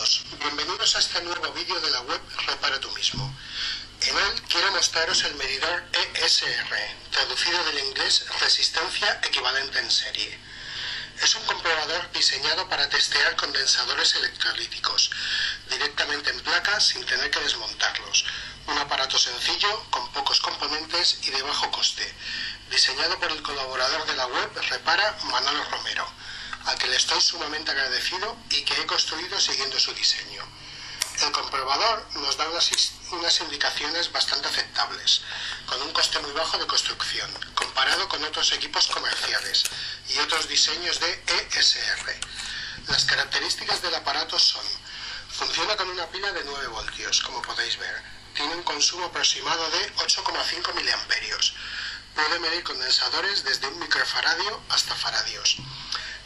todos, bienvenidos a este nuevo vídeo de la web Repara tú mismo. En él quiero mostraros el medidor ESR, traducido del inglés resistencia equivalente en serie. Es un comprobador diseñado para testear condensadores electrolíticos directamente en placa sin tener que desmontarlos. Un aparato sencillo, con pocos componentes y de bajo coste, diseñado por el colaborador de la web Repara, Manolo Romero, al que le estoy sumamente agradecido y que he construido siguiendo su diseño. El comprobador nos da unas indicaciones bastante aceptables, con un coste muy bajo de construcción, comparado con otros equipos comerciales y otros diseños de ESR. Las características del aparato son: funciona con una pila de 9 voltios, como podéis ver, tiene un consumo aproximado de 8,5 miliamperios, puede medir condensadores desde un microfaradio hasta faradios.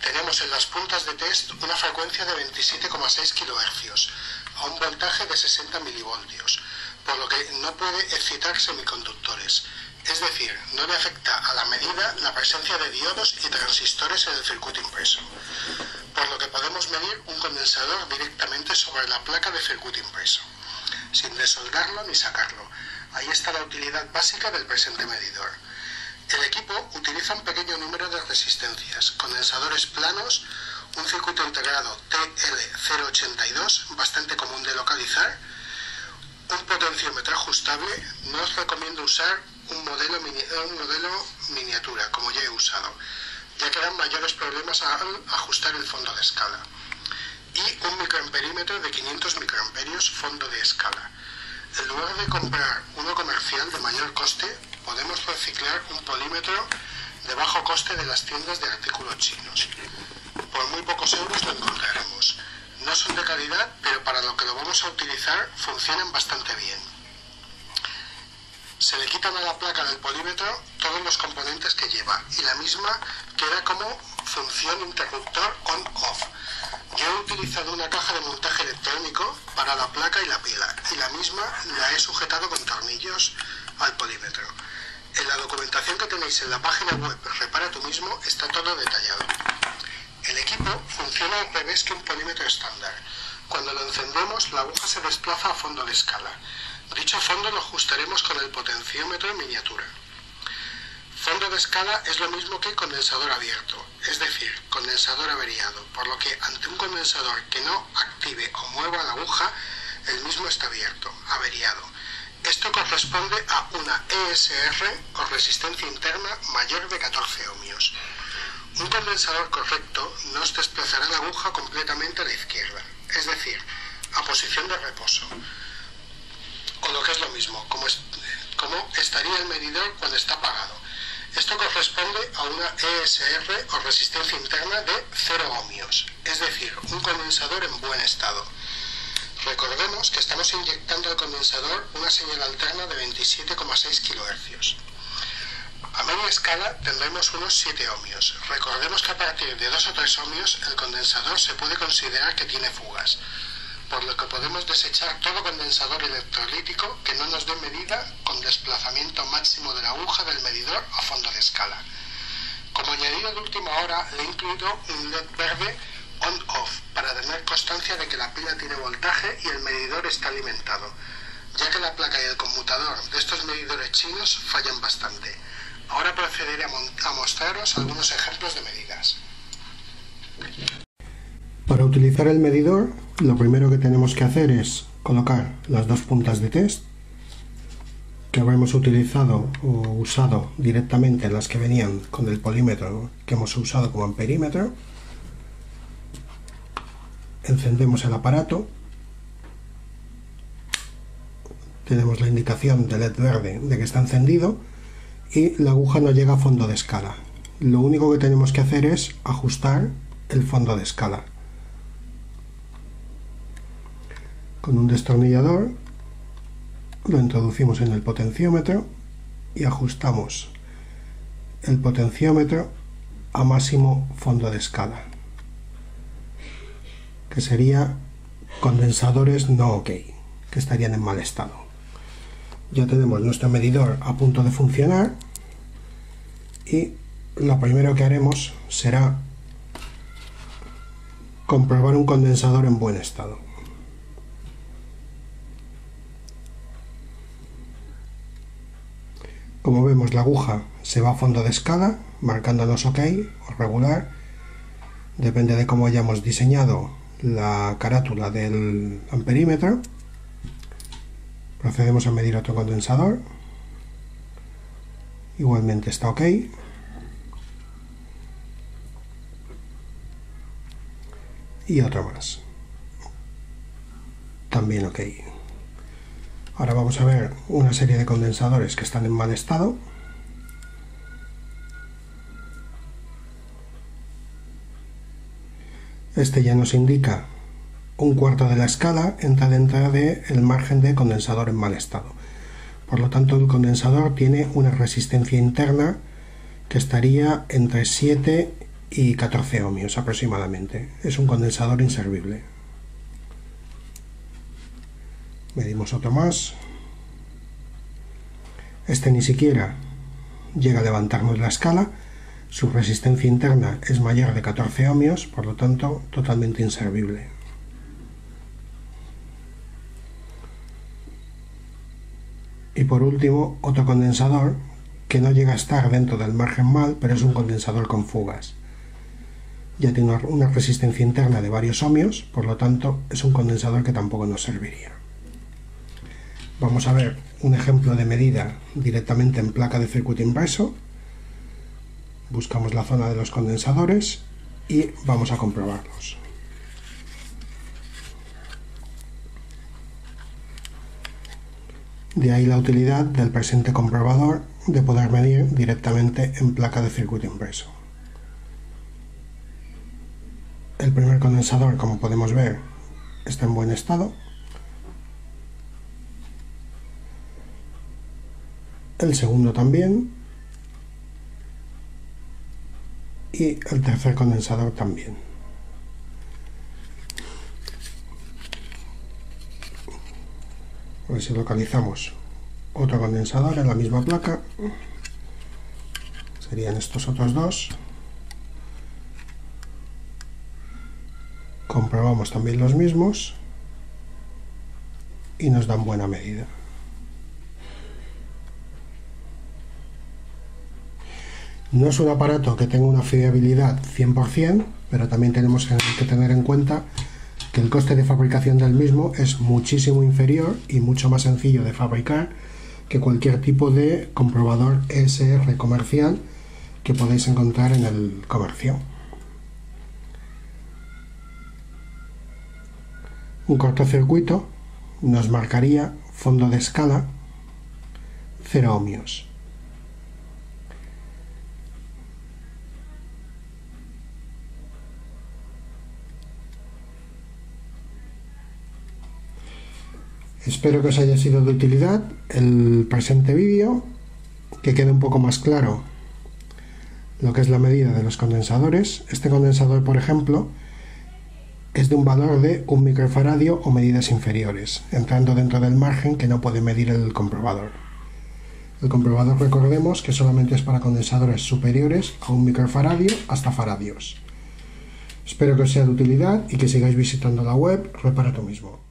Tenemos en las puntas de test una frecuencia de 27,6 kHz a un voltaje de 60 milivoltios, por lo que no puede excitar semiconductores, es decir, no le afecta a la medida la presencia de diodos y transistores en el circuito impreso, por lo que podemos medir un condensador directamente sobre la placa de circuito impreso, sin desoldarlo ni sacarlo. Ahí está la utilidad básica del presente medidor. El equipo utiliza un pequeño número de resistencias, condensadores planos, un circuito integrado TL082, bastante común de localizar, un potenciómetro ajustable. No os recomiendo usar un modelo miniatura, como ya he usado, ya que dan mayores problemas al ajustar el fondo de escala, y un microamperímetro de 500 microamperios fondo de escala. En lugar de comprar uno comercial de mayor coste, podemos reciclar un polímetro de bajo coste de las tiendas de artículos chinos. Por muy pocos euros lo encontraremos. No son de calidad, pero para lo que lo vamos a utilizar funcionan bastante bien. Se le quitan a la placa del polímetro todos los componentes que lleva y la misma queda como función interruptor on-off. Yo he utilizado una caja de montaje electrónico para la placa y la pila, y la misma la he sujetado con tornillos al polímetro. En la documentación que tenéis en la página web Repara tú mismo está todo detallado. El equipo funciona al revés que un polímetro estándar. Cuando lo encendemos, la aguja se desplaza a fondo de escala. Dicho fondo lo ajustaremos con el potenciómetro en miniatura. Fondo de escala es lo mismo que condensador abierto, es decir, condensador averiado, por lo que ante un condensador que no active o mueva la aguja, el mismo está abierto, averiado. Esto corresponde a una ESR o resistencia interna mayor de 14 ohmios. Un condensador correcto nos desplazará la aguja completamente a la izquierda, es decir, a posición de reposo. O lo que es lo mismo, como estaría el medidor cuando está apagado. Esto corresponde a una ESR o resistencia interna de 0 ohmios, es decir, un condensador en buen estado. Recordemos que estamos inyectando al condensador una señal alterna de 27,6 kHz. A media escala tendremos unos 7 ohmios. Recordemos que a partir de 2 o 3 ohmios el condensador se puede considerar que tiene fugas, por lo que podemos desechar todo condensador electrolítico que no nos dé medida con desplazamiento máximo de la aguja del medidor a fondo de escala. Como añadido de última hora, le he incluido un LED verde on-off para tener constancia de que la pila tiene voltaje y el medidor está alimentado, ya que la placa y el conmutador de estos medidores chinos fallan bastante. Ahora procederé a mostraros algunos ejemplos de medidas. Para utilizar el medidor, lo primero que tenemos que hacer es colocar las dos puntas de test que habremos utilizado o usado directamente, las que venían con el polímetro que hemos usado como amperímetro. Encendemos el aparato, tenemos la indicación de LED verde de que está encendido y la aguja no llega a fondo de escala. Lo único que tenemos que hacer es ajustar el fondo de escala. Con un destornillador lo introducimos en el potenciómetro y ajustamos el potenciómetro a máximo fondo de escala, que sería condensadores no OK, que estarían en mal estado. Ya tenemos nuestro medidor a punto de funcionar y lo primero que haremos será comprobar un condensador en buen estado. Como vemos, la aguja se va a fondo de escala, marcándonos OK o regular. Depende de cómo hayamos diseñado la carátula del amperímetro. Procedemos a medir otro condensador. Igualmente está OK. Y otro más. También OK. Ahora vamos a ver una serie de condensadores que están en mal estado. Este ya nos indica un cuarto de la escala, entra dentro del margen de condensador en mal estado. Por lo tanto, el condensador tiene una resistencia interna que estaría entre 7 y 14 ohmios aproximadamente. Es un condensador inservible. Medimos otro más. Este ni siquiera llega a levantarnos la escala. Su resistencia interna es mayor de 14 ohmios, por lo tanto totalmente inservible. Y por último, otro condensador que no llega a estar dentro del margen mal, pero es un condensador con fugas. Ya tiene una resistencia interna de varios ohmios, por lo tanto es un condensador que tampoco nos serviría. Vamos a ver un ejemplo de medida directamente en placa de circuito inverso. Buscamos la zona de los condensadores y vamos a comprobarlos. De ahí la utilidad del presente comprobador de poder medir directamente en placa de circuito inverso. El primer condensador, como podemos ver, está en buen estado. El segundo también. Y el tercer condensador también. A ver si localizamos otro condensador en la misma placa. Serían estos otros dos. Comprobamos también los mismos y nos dan buena medida. No es un aparato que tenga una fiabilidad 100%, pero también tenemos que tener en cuenta que el coste de fabricación del mismo es muchísimo inferior y mucho más sencillo de fabricar que cualquier tipo de comprobador ESR comercial que podéis encontrar en el comercio. Un cortocircuito nos marcaría fondo de escala 0 ohmios. Espero que os haya sido de utilidad el presente vídeo, que quede un poco más claro lo que es la medida de los condensadores. Este condensador, por ejemplo, es de un valor de 1 microfaradio o medidas inferiores, entrando dentro del margen que no puede medir el comprobador. El comprobador, recordemos que solamente es para condensadores superiores a 1 microfaradio hasta faradios. Espero que os sea de utilidad y que sigáis visitando la web Repara tú mismo.